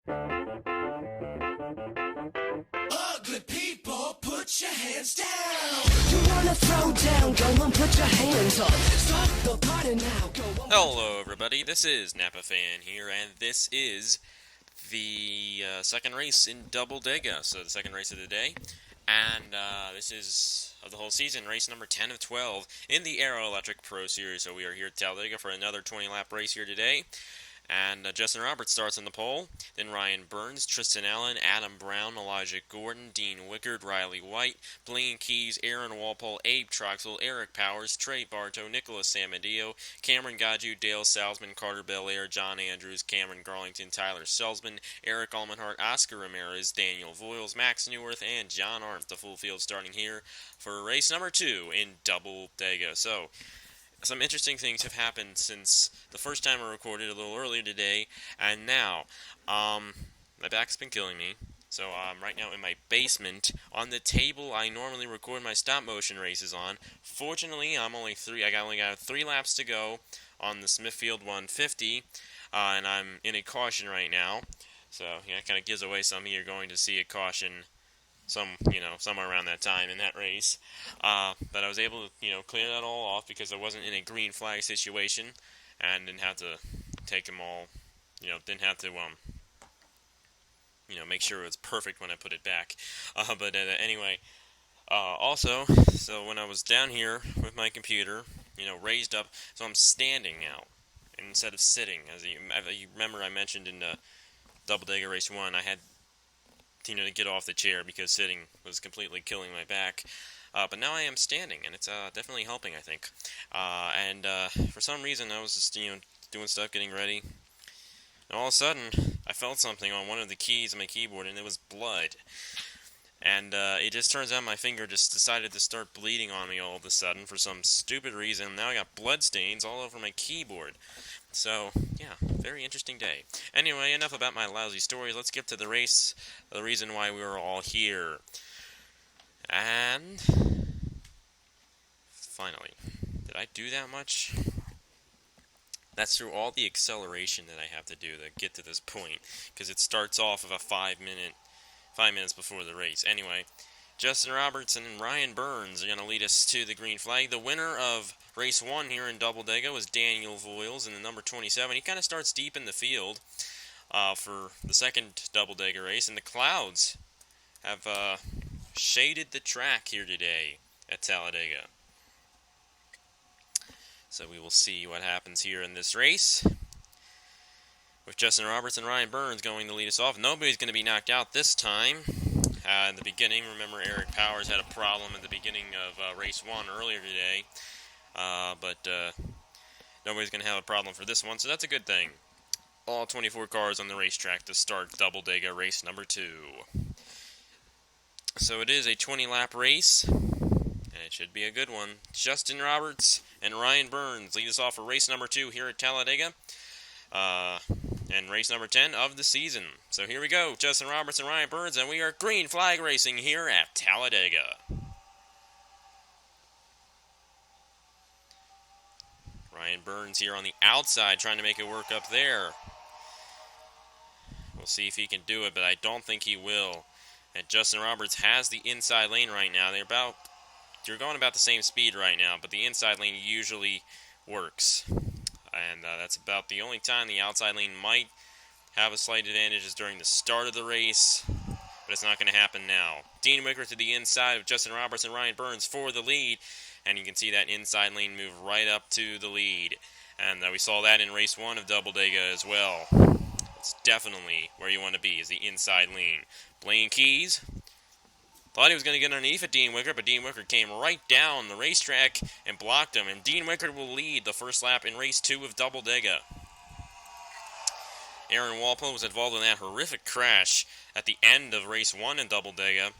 Ugly people, put your hands down. You wanna throw down, go and put your hands up. Start the party now, go on. Hello everybody, this is Napa Fan here, and this is the second race in Double Dega, so the second race of the day. And this is, of the whole season, race number 10 of 12 in the Aero Electric Pro Series. So we are here at Talladega for another 20-lap race here today. And Justin Roberts starts on the pole, then Ryan Burns, Tristan Allen, Adam Brown, Elijah Gordon, Dean Wickard, Riley White, Blaine Keys, Aaron Walpole, Abe Troxel, Eric Powers, Trey Bartow, Nicholas Samadillo, Cameron Gaju, Dale Salzman, Carter Belair, John Andrews, Cameron Garlington, Tyler Selsman, Eric Almenhart, Oscar Ramirez, Daniel Voiles, Max Newworth, and John Arndt. The full field starting here for race number 2 in Double Dega. So, some interesting things have happened since the first time I recorded a little earlier today, and now, my back's been killing me, so I'm right now in my basement, on the table I normally record my stop-motion races on. Fortunately, I only got 3 laps to go on the Smithfield 150, and I'm in a caution right now, so, it kind of gives away some of you're going to see a caution somewhere around that time in that race. But I was able to, clear that all off because I wasn't in a green flag situation and didn't have to take them all, didn't have to, make sure it was perfect when I put it back. Anyway, also, so when I was down here with my computer, raised up, so I'm standing now instead of sitting. As you remember, I mentioned in Double Dega Race 1, I had to get off the chair because sitting was completely killing my back. But now I am standing, and it's definitely helping, I think. For some reason, I was just, doing stuff, getting ready. And all of a sudden, I felt something on one of the keys on my keyboard, and it was blood. And it just turns out my finger just decided to start bleeding on me all of a sudden for some stupid reason. Now I got blood stains all over my keyboard. So, yeah, very interesting day. Anyway, enough about my lousy stories. Let's get to the race, the reason why we were all here. And finally, did I do that much? That's through all the acceleration that I have to do to get to this point, because it starts off of a 5 minutes before the race. Anyway, Justin Roberts and Ryan Burns are going to lead us to the green flag. The winner of race 1 here in Double Dega was Daniel Voiles in the number 27. He kind of starts deep in the field for the second Double Dega race, and the clouds have shaded the track here today at Talladega. So we will see what happens here in this race, with Justin Roberts and Ryan Burns going to lead us off. Nobody's going to be knocked out this time. In the beginning, remember Eric Powers had a problem at the beginning of race 1 earlier today, but nobody's going to have a problem for this one, so that's a good thing. All 24 cars on the racetrack to start Double Dega race number 2. So it is a 20-lap race, and it should be a good one. Justin Roberts and Ryan Burns lead us off for race number 2 here at Talladega. And race number 10 of the season. So here we go, Justin Roberts and Ryan Burns, and we are green flag racing here at Talladega. Ryan Burns here on the outside trying to make it work up there. We'll see if he can do it, but I don't think he will. And Justin Roberts has the inside lane right now. They're going about the same speed right now, but the inside lane usually works. And that's about the only time the outside lane might have a slight advantage is during the start of the race, but it's not going to happen now. Dean Wickard to the inside of Justin Roberts and Ryan Burns for the lead, and you can see that inside lane move right up to the lead. And we saw that in race 1 of Double Dega as well. It's definitely where you want to be, is the inside lane. Blaine Keys thought he was going to get underneath at Dean Wickard, but Dean Wickard came right down the racetrack and blocked him. And Dean Wickard will lead the first lap in race 2 of Double Dega. Aaron Walpole was involved in that horrific crash at the end of race 1 in Double Dega.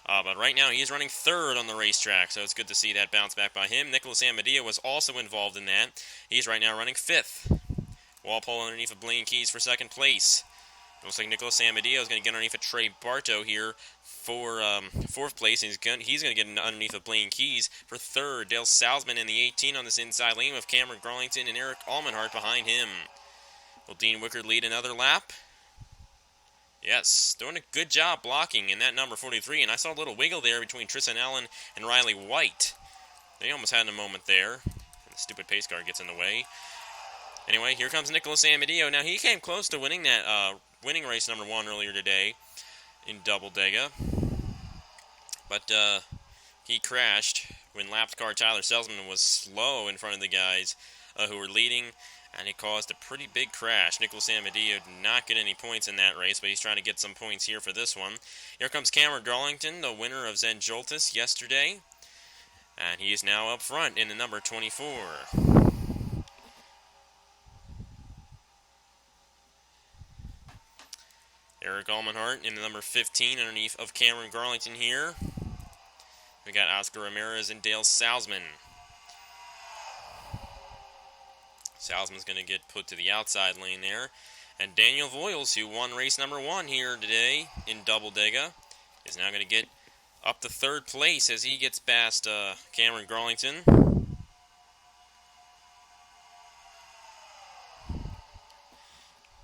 But right now he is running 3rd on the racetrack, so it's good to see that bounce back by him. Nicholas Amadillo was also involved in that. He's right now running 5th. Walpole underneath of Blaine Keys for 2nd place. Looks like Nicholas Amadillo is going to get underneath of Trey Bartow here for 4th place. And he's going to get underneath of Blaine Keys for 3rd. Dale Salzman in the 18 on this inside lane with Cameron Garlington and Eric Almenhart behind him. Will Dean Wickard lead another lap? Yes, doing a good job blocking in that number 43, and I saw a little wiggle there between Tristan Allen and Riley White. They almost had a moment there. And the stupid pace car gets in the way. Anyway, here comes Nicholas Amadeo. Now, he came close to winning that winning race number 1 earlier today in Double Dega. But he crashed when lapped car Tyler Selzman was slow in front of the guys who were leading, and it caused a pretty big crash. Nicholas Amadeo did not get any points in that race, but he's trying to get some points here for this one. Here comes Cameron Garlington, the winner of Zen Joltis yesterday, and he is now up front in the number 24. Eric Almenhart in the number 15 underneath of Cameron Garlington here. We got Oscar Ramirez and Dale Salzman. Salzman's going to get put to the outside lane there. And Daniel Voiles, who won race number 1 here today in Double Dega, is now going to get up to 3rd place as he gets past Cameron Garlington.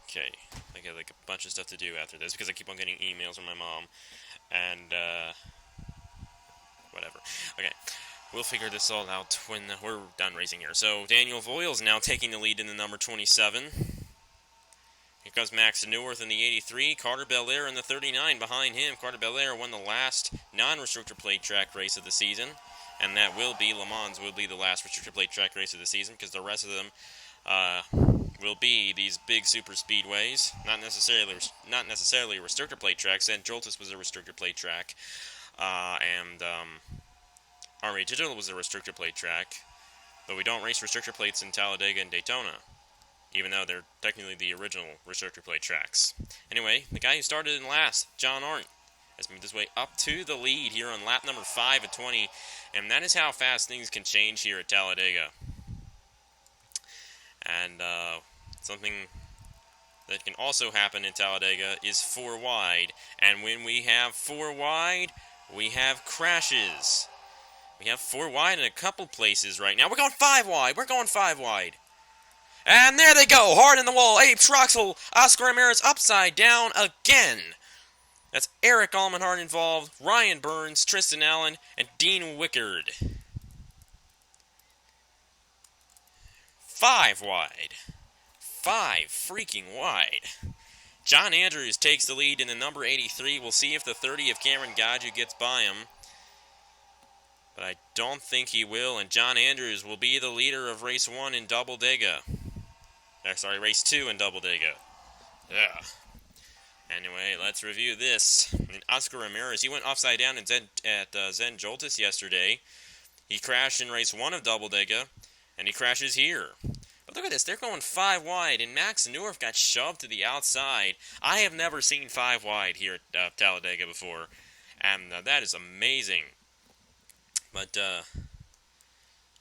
Okay, I got like a bunch of stuff to do after this because I keep on getting emails from my mom. And, whatever. Okay. We'll figure this all out when we're done racing here. So, Daniel Voiles now taking the lead in the number 27. Here comes Max Newworth in the 83. Carter Belair in the 39 behind him. Carter Belair won the last non-restrictor plate track race of the season. And that will be, Le Mans will be the last restrictor plate track race of the season because the rest of them will be these big super speedways. Not necessarily restrictor plate tracks. And Joltis was a restrictor plate track. Army Digital was a restrictor plate track, but we don't race restrictor plates in Talladega and Daytona, even though they're technically the original restrictor plate tracks. Anyway, the guy who started in last, John Arndt, has moved his way up to the lead here on lap number 5 at 20, and that is how fast things can change here at Talladega. And something that can also happen in Talladega is 4 wide, and when we have 4 wide, we have crashes. We have 4 wide in a couple places right now. We're going 5 wide. We're going 5 wide. And there they go. Hard in the wall. AEPS Troxel. Oscar Ramirez upside down again. That's Eric Almenhart involved. Ryan Burns, Tristan Allen, and Dean Wickard. 5 wide. 5 freaking wide. John Andrews takes the lead in the number 83. We'll see if the 30 of Cameron Gaju gets by him. But I don't think he will, and John Andrews will be the leader of race 1 in Double Dega. Race 2 in Double Dega. Yeah. Anyway, let's review this. And Oscar Ramirez, he went upside down at Zen Joltis yesterday. He crashed in race 1 of Double Dega, and he crashes here. But look at this, they're going 5 wide, and Max Newworth got shoved to the outside. I have never seen 5 wide here at Talladega before, and that is amazing. But,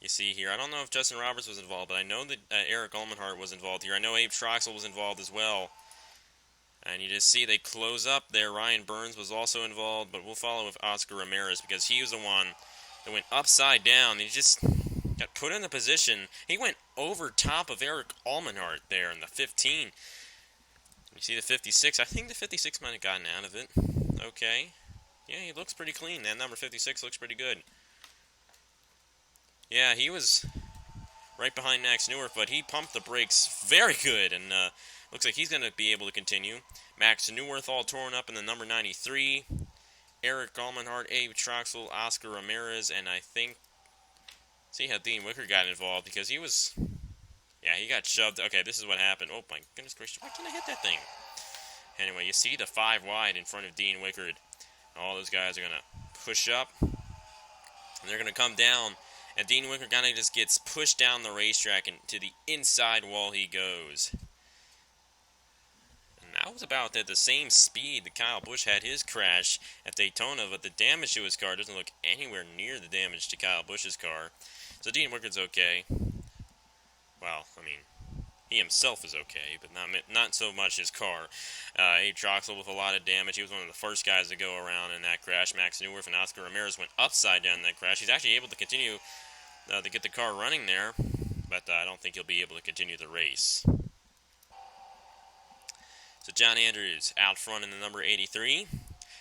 you see here, I don't know if Justin Roberts was involved, but I know that Eric Almenhart was involved here. I know AEPS Troxel was involved as well. And you just see they close up there. Ryan Burns was also involved, but we'll follow with Oscar Ramirez because he was the one that went upside down. He just got put in the position. He went over top of Eric Almenhart there in the 15. You see the 56. I think the 56 might have gotten out of it. Okay. Yeah, he looks pretty clean. That number 56 looks pretty good. Yeah, he was right behind Max Newworth, but he pumped the brakes very good, and looks like he's going to be able to continue. Max Newworth all torn up in the number 93. Eric Almenhart, AEPS Troxel, Oscar Ramirez, and I think... See how Dean Wicker got involved, because he was... Yeah, he got shoved. Okay, this is what happened. Oh, my goodness gracious. Why can't I hit that thing? Anyway, you see the 5 wide in front of Dean Wickard. All those guys are going to push up, and they're going to come down. And Dean Wickard kind of just gets pushed down the racetrack and to the inside wall he goes. And that was about at the same speed that Kyle Busch had his crash at Daytona, but the damage to his car doesn't look anywhere near the damage to Kyle Busch's car. So Dean Wickard's okay. Well, I mean, he himself is okay, but not so much his car. AEPS Troxel with a lot of damage. He was one of the first guys to go around in that crash. Max Newworth and Oscar Ramirez went upside down in that crash. He's actually able to continue to get the car running there, but I don't think he'll be able to continue the race. So John Andrews out front in the number 83.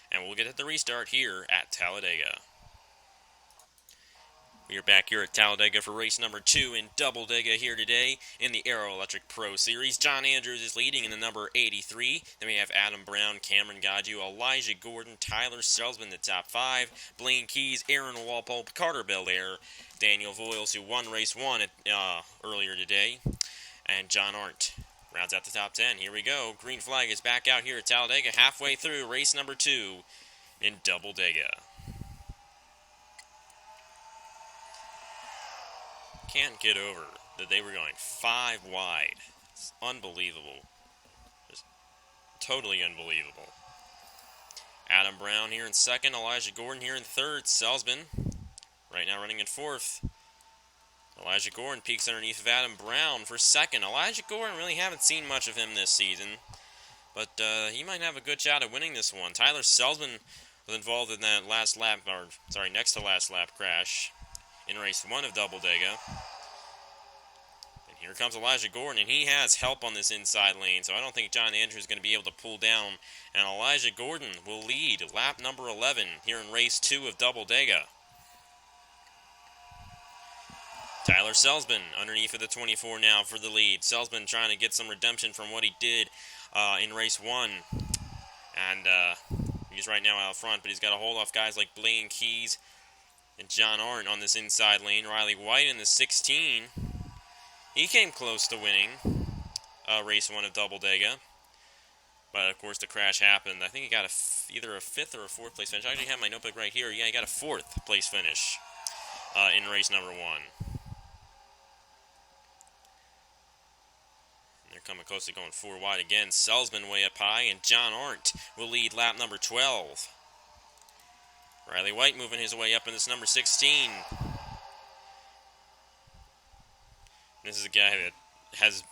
And we'll get at the restart here at Talladega. We are back here at Talladega for race number 2 in Double Dega here today in the Aero Electric Pro Series. John Andrews is leading in the number 83. Then we have Adam Brown, Cameron Godju, Elijah Gordon, Tyler Selsman, the top 5. Blaine Keys, Aaron Walpole, Carter Belair, Daniel Voiles, who won race 1 earlier today, and John Arndt rounds out the top 10. Here we go. Green flag is back out here at Talladega, halfway through race number 2 in Double Dega. Can't get over that they were going 5 wide. It's unbelievable. Just totally unbelievable. Adam Brown here in second. Elijah Gordon here in third. Selsman right now running in fourth. Elijah Gordon peeks underneath of Adam Brown for second. Elijah Gordon, really haven't seen much of him this season, but he might have a good shot at winning this one. Tyler Selsman was involved in that next to last lap crash in race 1 of Double Dega. And here comes Elijah Gordon, and he has help on this inside lane, so I don't think John Andrews is going to be able to pull down. And Elijah Gordon will lead lap number 11 here in race 2 of Double Dega. Tyler Selsman underneath of the 24 now for the lead. Selsman trying to get some redemption from what he did in race 1. And he's right now out front, but he's got to hold off guys like Blaine Keys and John Arndt on this inside lane. Riley White in the 16. He came close to winning race 1 of Double Dega. But, of course, the crash happened. I think he got either a 5th or a 4th place finish. I actually have my notebook right here. Yeah, he got a 4th place finish in race number 1. They're coming close to going 4 wide again. Selsman way up high, and John Arndt will lead lap number 12. Riley White moving his way up in this number 16. This is a guy that has,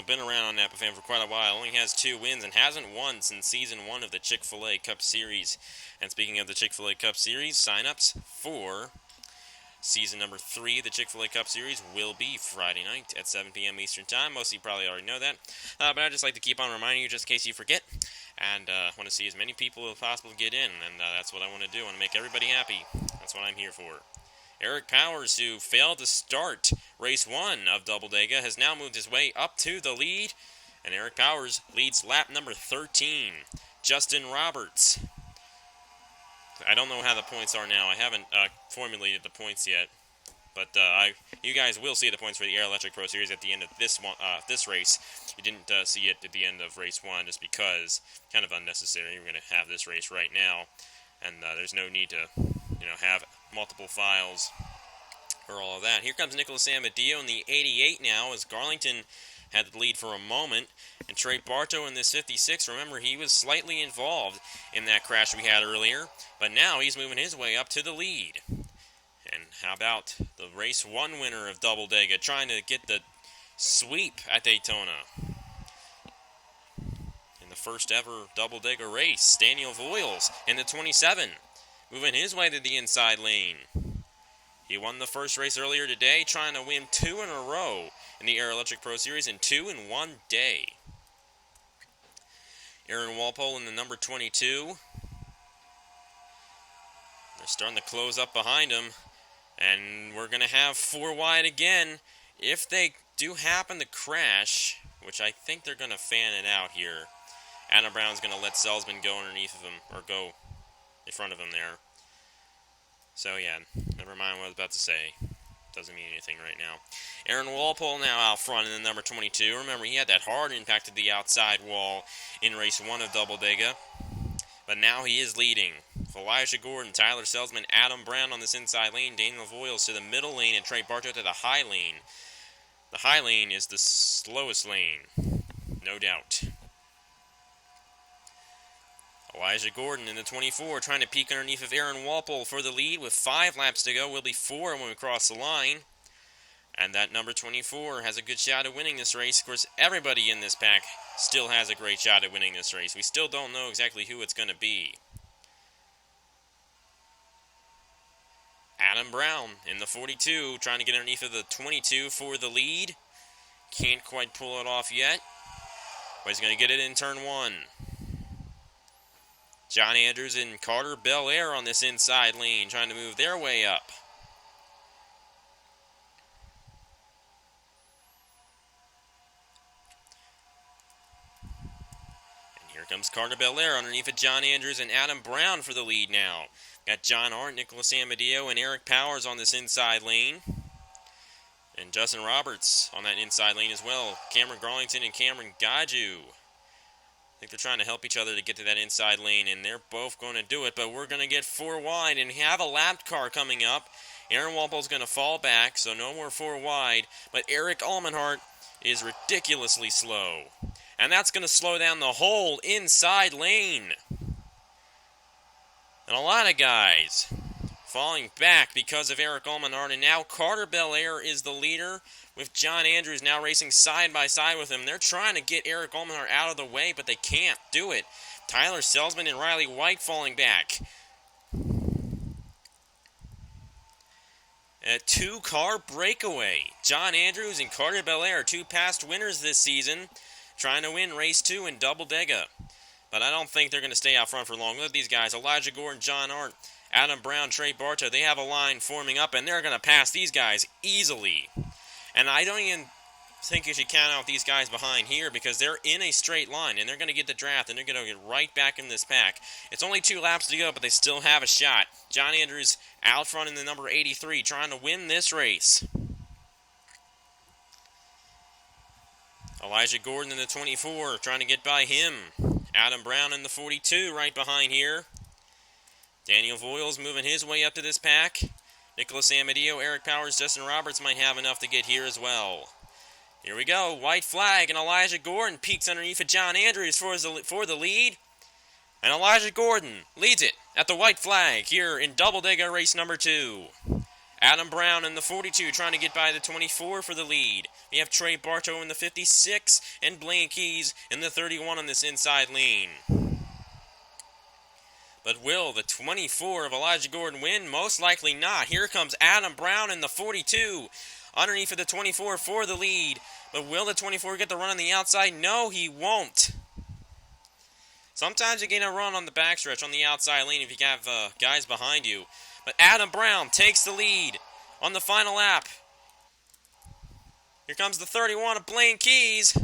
been around on Napa Fan for quite a while. Only has 2 wins and hasn't won since season 1 of the Chick-fil-A Cup Series. And speaking of the Chick-fil-A Cup Series, sign-ups for season number 3 of the Chick-fil-A Cup Series will be Friday night at 7 p.m. Eastern Time. Most of you probably already know that. But I'd just like to keep on reminding you just in case you forget. And want to see as many people as possible get in. And that's what I want to do. I want to make everybody happy. That's what I'm here for. Eric Powers, who failed to start race 1 of Double Dega, has now moved his way up to the lead. And Eric Powers leads lap number 13. Justin Roberts. I don't know how the points are now. I haven't formulated the points yet. But you guys will see the points for the Air Electric Pro Series at the end of this race. You didn't see it at the end of race 1 just because kind of unnecessary. We're going to have this race right now. And there's no need to have multiple files for all of that. Here comes Nicholas Amadeo in the 88 now as Garlington had the lead for a moment. And Trey Bartow in this 56, remember he was slightly involved in that crash we had earlier. But now he's moving his way up to the lead. And how about the race 1 winner of Double Dega trying to get the sweep at Daytona. In the first ever Double Dega race, Daniel Voiles in the 27. Moving his way to the inside lane. He won the first race earlier today, trying to win 2 in a row in the Air Electric Pro Series in 2 in 1 day. Aaron Walpole in the number 22. They're starting to close up behind him. And we're going to have 4 wide again. If they do happen to crash, which I think they're going to fan it out here, Adam Brown's going to let Selsman go underneath of him, or go in front of him there. So yeah, never mind what I was about to say. Doesn't mean anything right now. Aaron Walpole now out front in the number 22. Remember, he had that hard impact to the outside wall in race 1 of Double Dega. But now he is leading. Elijah Gordon, Tyler Selsman, Adam Brown on this inside lane, Daniel Voiles to the middle lane, and Trey Bartow to the high lane. The high lane is the slowest lane, no doubt. Elijah Gordon in the 24 trying to peek underneath of Aaron Walpole for the lead with 5 laps to go. Will be 4 when we cross the line. And that number 24 has a good shot at winning this race. Of course, everybody in this pack still has a great shot at winning this race. We still don't know exactly who it's going to be. Adam Brown in the 42 trying to get underneath of the 22 for the lead. Can't quite pull it off yet. But he's going to get it in turn 1. John Andrews and Carter Belair on this inside lane, trying to move their way up. And here comes Carter Belair underneath of John Andrews and Adam Brown for the lead now. Got John Hart, Nicholas Amadeo, and Eric Powers on this inside lane. And Justin Roberts on that inside lane as well. Cameron Garlington and Cameron Gaju. I think they're trying to help each other to get to that inside lane, and they're both going to do it, but we're going to get 4 wide and have a lap car coming up. Aaron Walpole's going to fall back, so no more 4 wide, but Eric Almenhart is ridiculously slow. And that's going to slow down the whole inside lane. And a lot of guys falling back because of Eric Almenhart, and now Carter Belair is the leader, with John Andrews now racing side by side with him. They're trying to get Eric Almenhart out of the way, but they can't do it. Tyler Selzman and Riley White falling back. A 2-car breakaway. John Andrews and Carter Belair, 2 past winners this season, trying to win race 2 in Double Dega. But I don't think they're going to stay out front for long. Look at these guys. Elijah Gordon, John Hart, Adam Brown, Trey Bartow. They have a line forming up, and they're going to pass these guys easily. And I don't even think you should count out these guys behind here, because they're in a straight line, and they're going to get the draft, and they're going to get right back in this pack. It's only 2 laps to go, but they still have a shot. John Andrews out front in the number 83, trying to win this race. Elijah Gordon in the 24, trying to get by him. Adam Brown in the 42, right behind here. Daniel Voiles moving his way up to this pack. Nicholas Amadeo, Eric Powers, Justin Roberts might have enough to get here as well. Here we go. White flag, and Elijah Gordon peeks underneath of John Andrews for the lead. And Elijah Gordon leads it at the white flag here in Double Dega race number 2. Adam Brown in the 42 trying to get by the 24 for the lead. We have Trey Bartow in the 56 and Blaine Keys in the 31 on this inside lane. But will the 24 of Elijah Gordon win? Most likely not. Here comes Adam Brown in the 42. Underneath of the 24 for the lead. But will the 24 get the run on the outside? No, he won't. Sometimes you get a run on the backstretch on the outside lane if you have guys behind you. But Adam Brown takes the lead on the final lap. Here comes the 31 of Blaine Keys.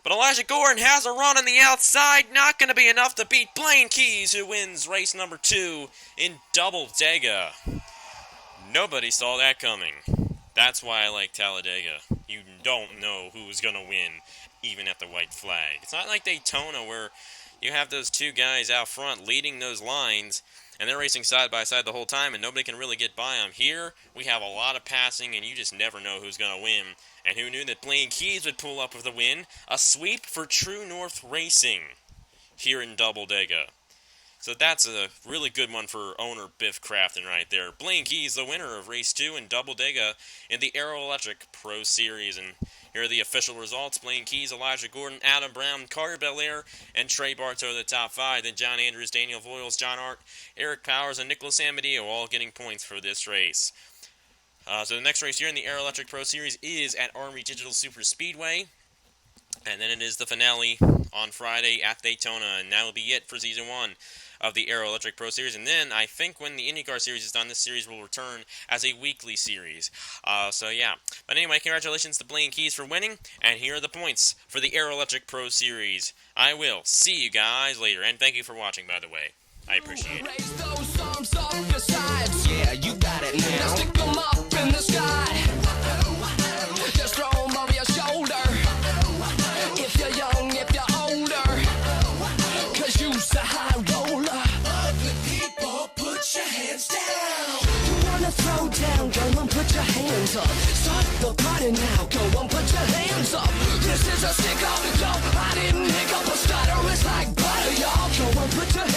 But Elijah Gordon has a run on the outside. Not going to be enough to beat Blaine Keys, who wins race number 2 in Double Dega. Nobody saw that coming. That's why I like Talladega. You don't know who's going to win, even at the white flag. It's not like Daytona where you have those 2 guys out front leading those lines, and they're racing side by side the whole time, and nobody can really get by them. Here, we have a lot of passing, and you just never know who's going to win. And who knew that Blaine Keys would pull up with a win? A sweep for True North Racing here in Double Dega. So that's a really good one for owner Biff Crafton right there. Blaine Keys, the winner of race 2 in Double Dega in the Aero Electric Pro Series. And here are the official results. Blaine Keys, Elijah Gordon, Adam Brown, Carter Belair, and Trey Bartow, the top 5. Then John Andrews, Daniel Voiles, John Hart, Eric Powers, and Nicholas Amadeo all getting points for this race. So the next race here in the Aero Electric Pro Series is at Army Digital Super Speedway. And then it is the finale on Friday at Daytona. And that will be it for Season 1 of the Aero Electric Pro Series. And then I think when the IndyCar Series is done, this series will return as a weekly series. So yeah. But anyway, congratulations to Blaine Keys for winning. And here are the points for the Aero Electric Pro Series. I will see you guys later. And thank you for watching, by the way. I appreciate it. Raise those arms off your sides. Yeah, you got it now. Now stick them up in the sky. Just throw them over your shoulder. If you're young, if you're older. Cause you's a high roller. Ugly people, put your hands down. You wanna throw down, go and put your hands up. Start the party now, go and put your hands up. This is a stick up, yo, I didn't hiccup a stutter, it's like butter, y'all. Go and put your